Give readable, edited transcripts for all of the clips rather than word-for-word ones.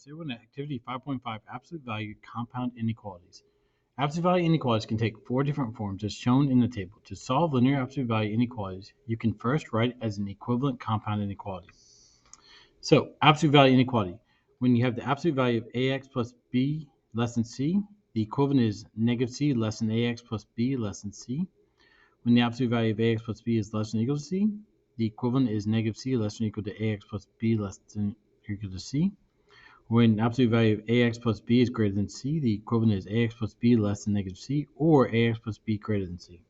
Table and Activity 5.5 Absolute Value Compound Inequalities. Absolute value inequalities can take four different forms as shown in the table. To solve linear absolute value inequalities, you can first write it as an equivalent compound inequality. So, absolute value inequality. When you have the absolute value of ax plus b less than c, the equivalent is negative c less than ax plus b less than c. When the absolute value of ax plus b is less than or equal to c, the equivalent is negative c less than or equal to ax plus b less than or equal to c. When absolute value of ax plus b is greater than c, the equivalent is ax plus b less than negative c, or ax plus b greater than c.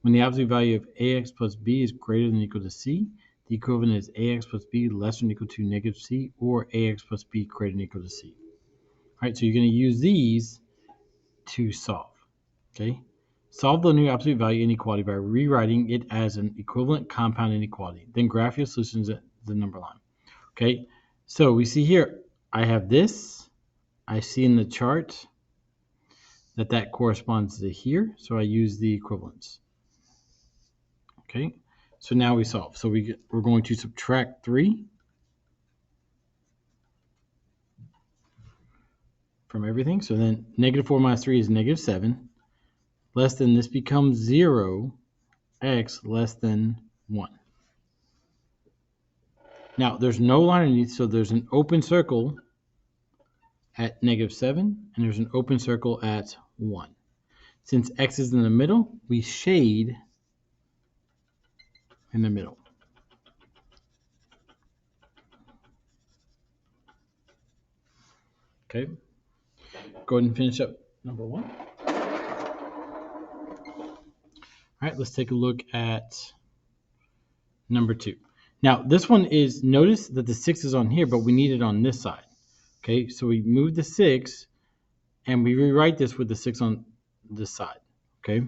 When the absolute value of ax plus b is greater than or equal to c, the equivalent is ax plus b less than or equal to negative c, or ax plus b greater than or equal to c. All right, so you're going to use these to solve. Okay, solve the linear absolute value inequality by rewriting it as an equivalent compound inequality. Then graph your solutions at the number line. Okay, so we see here, I have this. I see in the chart that corresponds to here, so I use the equivalence. Okay, so now we solve. So we're going to subtract 3 from everything. So then negative 4 minus 3 is negative 7. Less than this becomes 0, x less than 1. Now, there's no line underneath, so there's an open circle at negative 7, and there's an open circle at 1. Since x is in the middle, we shade in the middle. Okay, go ahead and finish up number 1. All right, let's take a look at number 2. Now, this one is, notice that the 6 is on here, but we need it on this side. Okay, so we move the 6, and we rewrite this with the 6 on this side. Okay,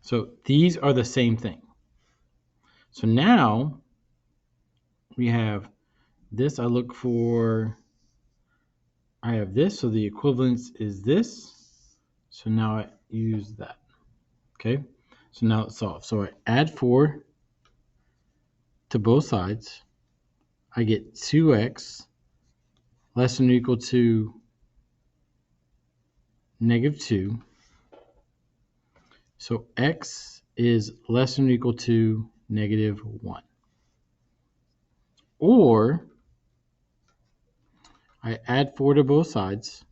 so these are the same thing. So now we have this. I have this, so the equivalence is this. So now I use that. Okay, so now it's solved. So I add 4 to both sides. I get 2x less than or equal to negative 2. So x is less than or equal to negative 1. Or I add 4 to both sides.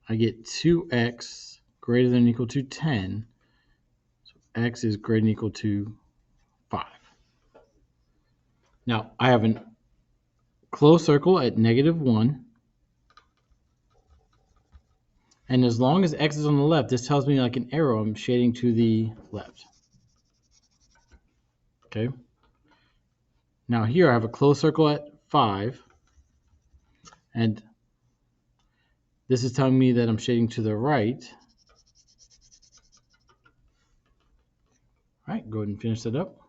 I get 2x greater than or equal to 10. So x is greater than or equal to 5. Now, I have a closed circle at negative 1. And as long as x is on the left, this tells me like an arrow, I'm shading to the left. Okay. Now here I have a closed circle at 5. And this is telling me that I'm shading to the right. All right, go ahead and finish that up.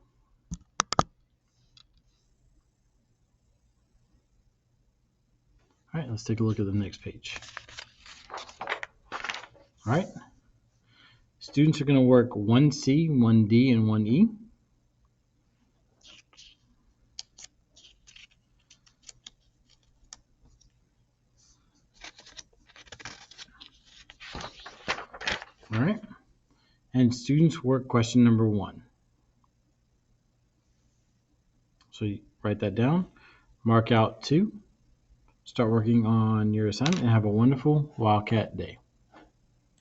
All right, let's take a look at the next page. All right. Students are going to work 1C, 1D, and 1E. All right. And students work question number 1. So you write that down, mark out 2, start working on your assignment, and have a wonderful Wildcat day.